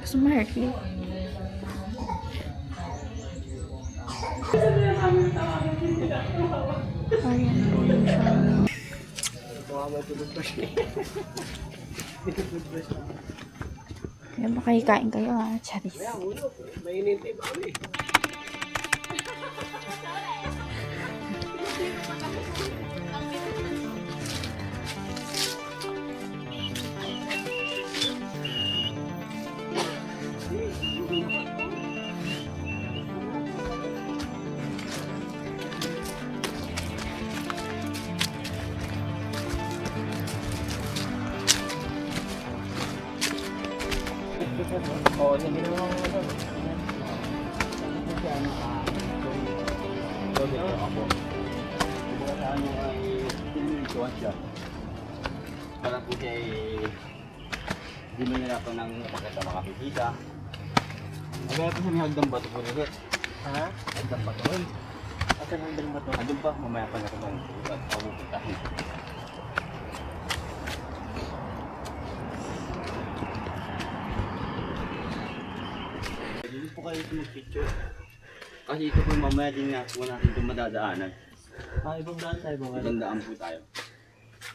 Smartly. Ayan po yun siya. Kaya baka hikain kayo ha, Charis. Mainintay ba kami? Oo, hindi naman ako. Ako. Kung saan yung ay tinutuan siya. Parang po siya ay hindi mo nila ng pagkata makakikita. Agad po siya may hagdang bato po nila. Ha? Hagdang bato rin. Asan hagdang bato? Andun pa, mamaya pa na naman. Pagpupuntahin. Hindi po kayo mag-picture. Kasi ito po mamaya din nga po natin itong madadaanan. Ibang daan tayo ba? Ibang daan po tayo.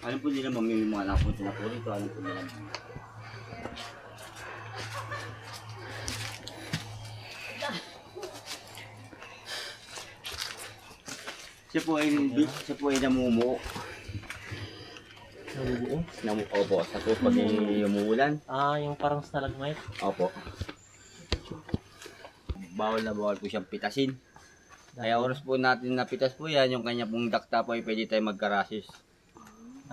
Alam po nila mamaya yung mga napunta na po rito. Alam po nila. Siya po ay namumuo. Nabubuo? Opo, sa po pag umuulan. Yung parang stalagmite? Opo. Bawal na bawal po siyang pitasin. Kaya oras po natin napitas po yan, yung kanya pong dakta po ay pwede tayo magkarasis.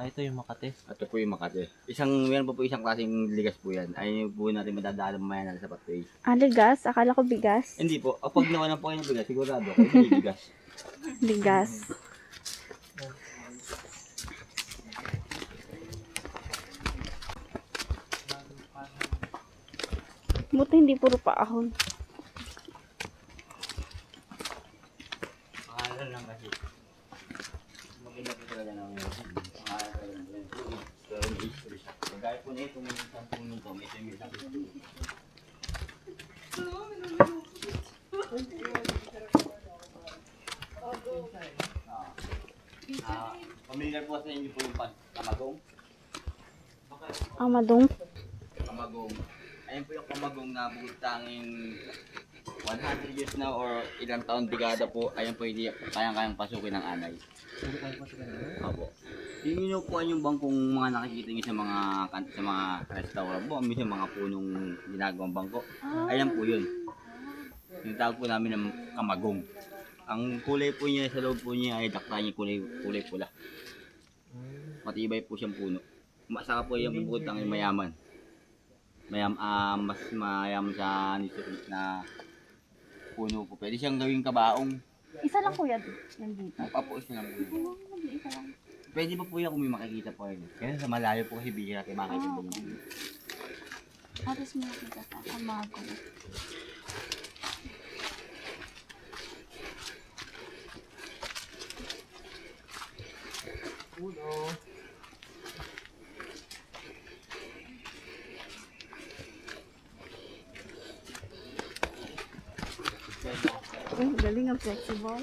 Ito yung Makati. Ito po yung Makati. Meron po isang klaseng ligas po yan. Ayun po natin madadaanan mamaya na sa pathway. Ligas? Akala ko bigas. Hindi po, pag nawalan po kayo ng bigas, sigurado ako hindi bigas. Bigas. Buti hindi puro paahon. Pangalan lang kasi. Maganda po talaga ng pangalan talaga ng pero may history siya. Kagaya po na ito, may isang puno to, may isang puno. Familiar po sa inyo po yung kamagong? Amadong. Kamagong. Ayun po yung kamagong na bukod tanging 100 years na or ilang taon dekada po, ayun po hindi kayang-kayang pasukin ng anay. Opo. Yung inupuan yung bangkong mga nakikita niyo sa mga restaurant po, minsan mga punong ginagawang bangko. Ayan po yun. Yung tawag po namin ng kamagong. Ang kulay po niya sa loob po niya ay dakta niya kulay pula. Matibay po siyang puno. Saka po yung bubutang yung mayaman. Mas mayaman sa nutrient na puno po. Pwede siyang gawing kabaong. Isa lang kuya yan dito. Papuos na lang po. Isa lang. Pwede pa po yan kung may makikita po yun. Kaya sa malayo po kasi bihira kayo makikita po yun. Atos mo nakita ka. Amago. Uno. Galing ang flexible.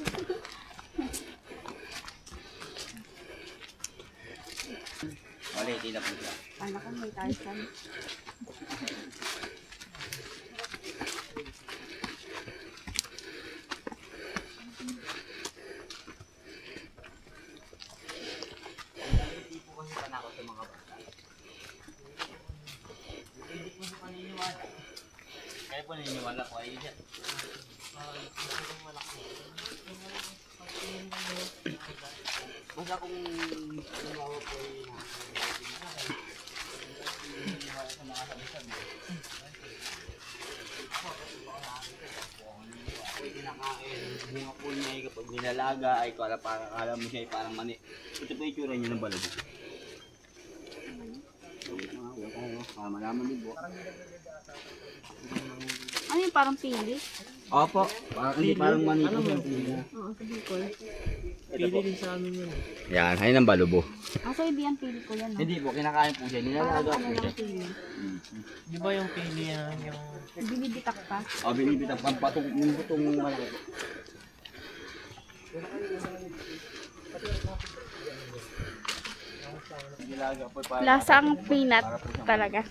Wala, hindi na po siya. Anak ko may Tyson. Hindi po kasi panakot sa mga bata. Hindi po sa paniniwala. Kaya po naniniwala ko ay siya. Basta kung tumawa po ay naniniwala sa mga sabi-sabi. Ako'y kinakain. Bunga po niya ay kapag ninalaga ay parang alam mo siya ay parang mani. Ito po yung tsura niya ng balado. Malaman din po. Ano yung parang pili? Opo. Hindi parang manipis yung pili na. Oo, sa Bicol. Pili din sa amin yun. Yan, ayun ang balubo. So hindi yan pili ko yan, no? Hindi po, kinakain po siya. Nilalaga Parang po ano siya. lang pili. Di ba yung pili yung... Binibitak pa. O, binibit ang pampatong yung butong malaki. Nilaga po para Lasang peanut talaga.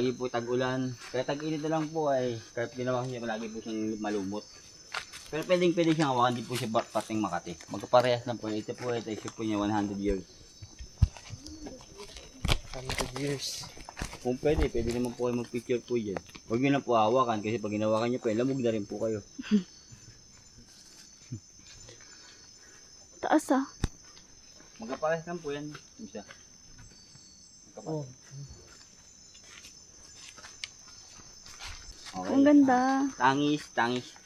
Lagi po tag-ulan. Kaya tag-init na lang po ay kahit ginawa ko siya lagi po siyang malumot. Pero pwede siyang hawakan, hindi po siya pating Makati. Magkaparehas lang po. Ito po, ito po niya 100 years. 100 years. Kung pwede naman po kayo mag-picture po dyan. Huwag nyo lang po hawakan kasi pag hinawakan nyo po, lamog na rin po kayo. Taas ah. Magkaparehas lang po yan. Isa. Oh. Okay. Ang ganda.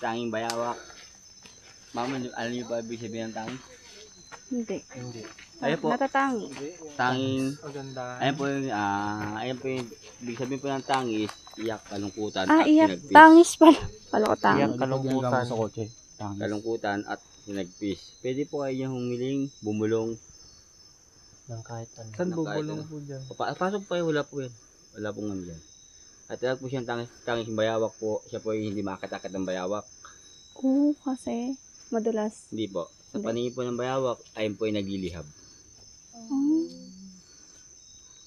Tanging bayawak. Mama, alam niyo ba ibig sabihin ng tangis? Hindi. Hindi. Ayun po. Natatangi. Tanging, Maganda. ayun po yung, ibig sabihin po ng tangis, iyak, kalungkutan, Ah, at iyak. sinagpis. Tangis pala. Pala ko tangis. Iyak, kalungkutan. Kalungkutan at sinagpis. Pwede po kayo niyang humiling, bumulong. Ng kahit ano. Saan bubulong po dyan? Pasok po kayo, wala po yan. Wala pong ano dyan. At ilag po siyang tangis bayawak po. Siya po yung hindi makakatakot ng bayawak. Oo, kasi madulas. Hindi po. Sa Hindi. paningin po ng bayawak, ayun po yung naglilihab. Oh.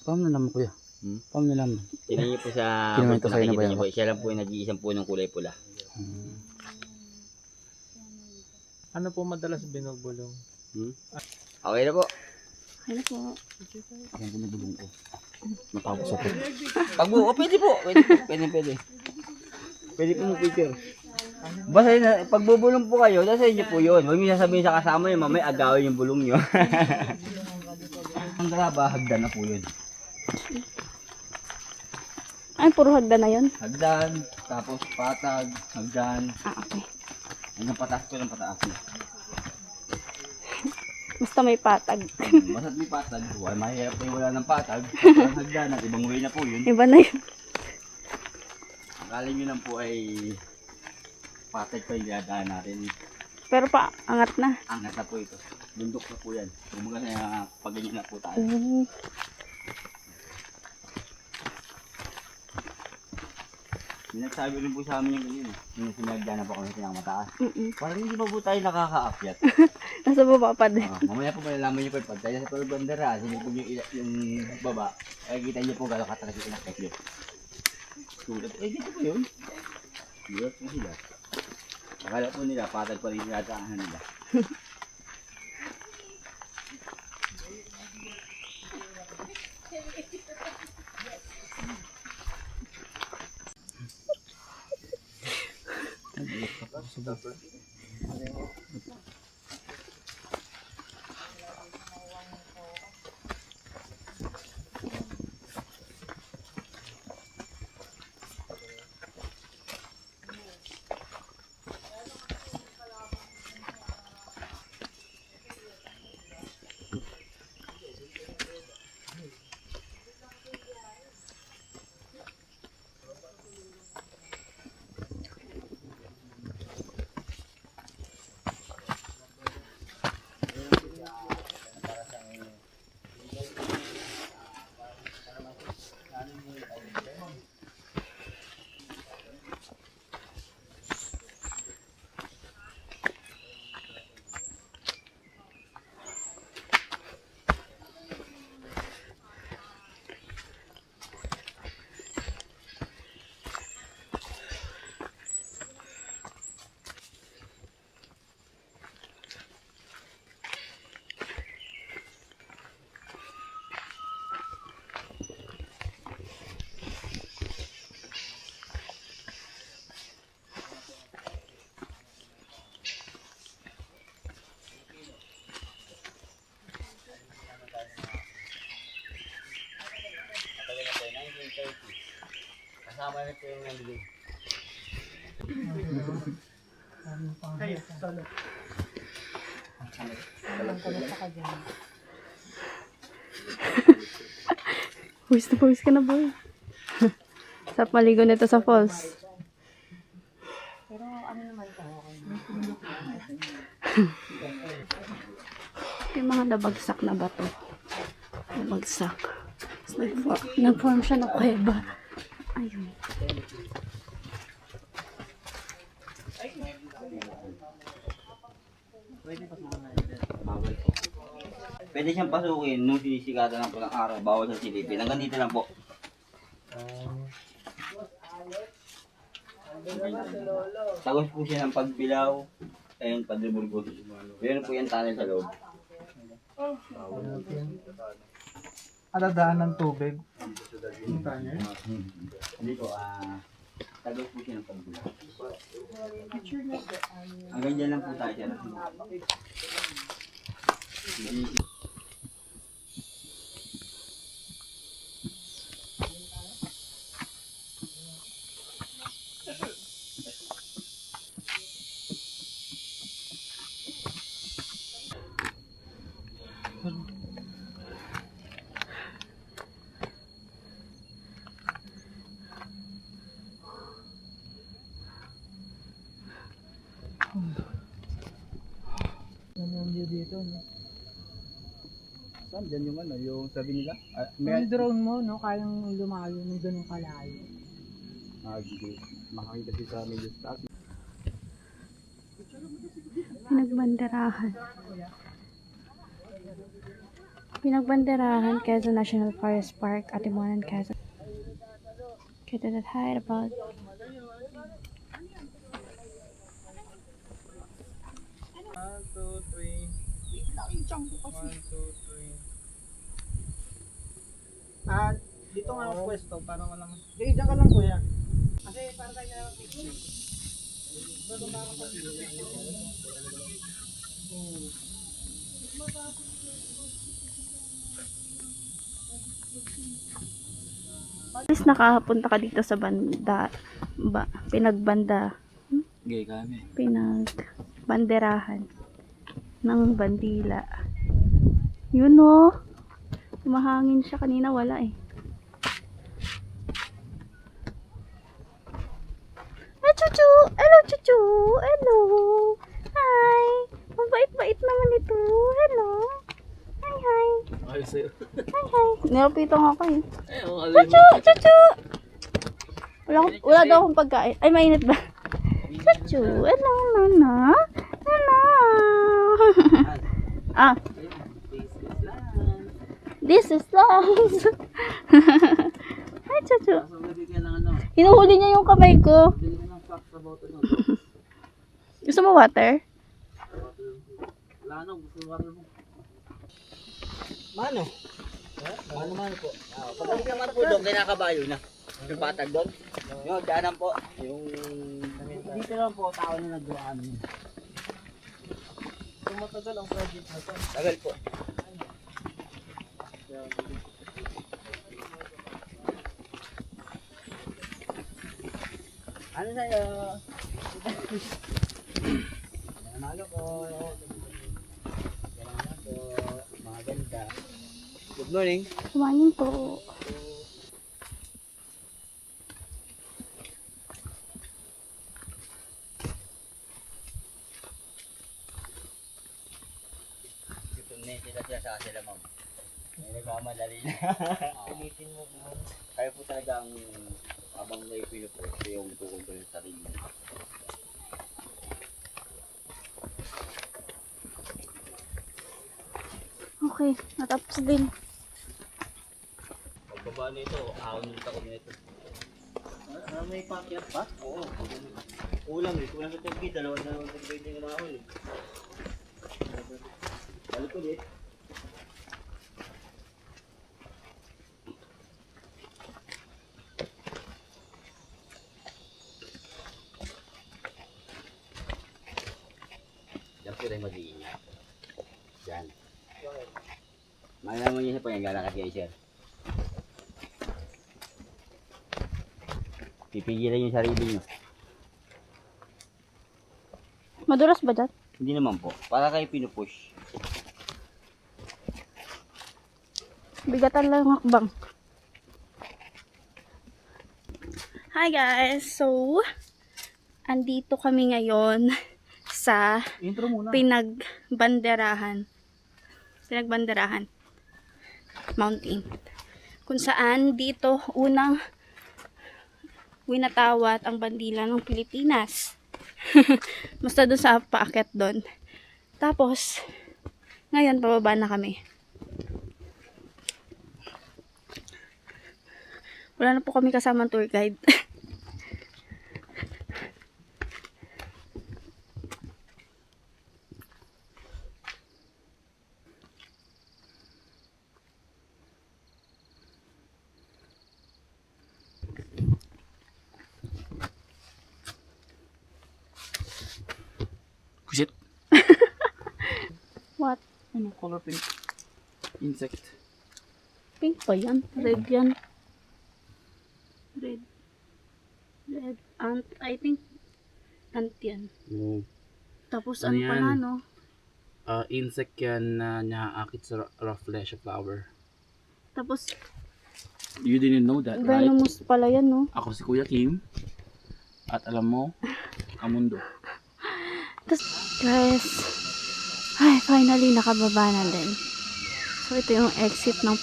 Paano nalaman kuya? Paano nalaman? Tingnan niyo po sa Kinuwento sa'yo na nakikita niyo bayawak? po. Siya lang po yung nag-iisang po ng kulay pula. Ano po madalas binubulong? Okay na po. Ano po? Ayan po nabulong ko. Matapos ako. Pag buo, pwede po. Pwede. Pwede po mag-picture. Basta yun, pag bubulong po kayo, nasa inyo po yun. Huwag niyo sasabihin sa kasama yun, mamaya agawin yung bulong nyo. Ang graba, hagdan na po yun. Ay, puro hagdan na yun? Hagdan, tapos patag, hagdan. Ah, okay. Hanggang pataas po ng pataas na. Basta may patag. Basta't may patag, mahirap kayo wala ng patag. Ang hagdan at ibang way na po yun. Iba na yun. Akala nyo lang po ay patag pa yung dinadaan natin. Pero pa, angat na. Angat na po ito. Bundok na po yan. Bumaga na pag ganyan na po tayo. Oo. Nagsabi rin po sa amin yung ganyan. Yung sinagdaan na po kami pinamataas. Mm-mm. Parang hindi pa po tayo nakakaakyat. Nasa baba pa din. Mamaya po malalaman nyo po pag tayo sa Pagandara, sinipog yung baba, ay kita nyo po gano'ng katalaga yung inakyat nyo. Sulat, dito po yun. Sulat po sila. Akala po nila, patag pa rin tinataahan nila. tama na po yung nandun. Pawis ka na boy. Sarap maligo nito sa falls. Pero ano naman to, okay. Yung mga nabagsak na bato. Nabagsak. Tapos nag-form siya ng kuweba. Ayun. Bawal po. Pwede siyang pasukin nung sinisikatan lang po ng araw. Bawal sa silipin. Hanggang dito lang po. Tagos po siya ng pagbilaw. Ayun, padribol po. Meron po yung tunnel sa loob. Adadaan ng tubig. Hindi po, tagos po siya ng pagbilaw. Hanggang dyan lang po tayo siya. Ano yung view dito, no? Saan? Diyan yung ano, yung sabi nila? Yung drone mo, no, kayang lumayo ng ganun kalayo. Hindi. Makakita si sa medyo taas. Pinagbanderahan. Pinagbanderahan Quezon National Forest Park, Atimuanan, Quezon. Get to that height about 1, 2, 3. 1, 2, 3. Dito nga ang pwesto para walang... Sige, dyan ka lang kuya. Kasi para tayo na picture. at least nakapunta ka dito sa banda. Pinagbanda. Gay kami. Pinagbanderahan ng bandila. Yun o. Mahangin siya kanina, wala eh. Ay, Chuchu! Hello, Chuchu! Hello! Hi! Mabait-bait naman ito. Hello! Hi, hi! Ay, sa'yo. Hi, hi! Nilapitan ako eh. Chuchu! Chuchu! Wala daw akong pagkain. Ay, mainit ba? Chuchu! Hello, Nana! Hello! Ah! This is love! Hi, Chuchu! Hinuhuli niya yung kamay ko. Gusto mo water? Mano? Mano po. Pagdating naman po doon, kinakabayo na. Yung patag doon. Yung daanan po. Yung... Dito lang po, tao na nagdaan. Tumatagal ang project na to. Tagal po. Ano sa'yo? Nanalo ko. Kailangan po. Mga ganda. Good morning. Kumain po. Sila sa sila, ma'am. May nagmamadali na. Pilitin mo po. Kaya po talagang habang naipino po, ito yung tukong ko yung sarili. Okay, natapos din. Pagbaba nito, ahon nito ako nito. May pakyat pa? Oo. Kulang eh. Kulang sa tubig. Dalawang tubig yung ahon eh. Balik ko din. Diyan po tayo mag-iingat. Diyan. Malaman niyo siya po yung galang kay sir. Pipigilan yung sarili nyo. Madulas ba dyan? Hindi naman po. Para kayo pinupush. Bigatan lang ang hakbang. Hi guys! So, andito kami ngayon sa Intro muna. Pinagbanderahan Mountain. Kung saan dito unang winatawat ang bandila ng Pilipinas. Basta doon sa paakyat doon. Tapos, ngayon pababa na kami. Wala na po kami kasamang tour guide. Kusit. What? Ano, color pink. Insect. Pink pa yan? Red yan. Red. Red. Ant. I think ant yan. No. Tapos Ano ano yan? pala no? Insect yan na nakaakit sa raw flesh of flower. Tapos You didn't know that, right? venomous pala yan no? Ako si Kuya Kim. At alam mo, ang mundo. Tapos guys, ay finally nakababa na din. So ito yung exit ng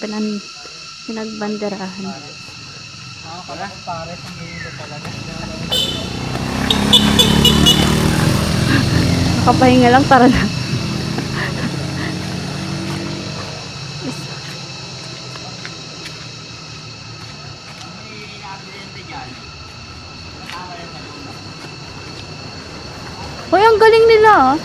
pinagbanderahan. Pares ang dulo talaga. Nakapahinga lang, tara na. Hoy, ang galing nila ah.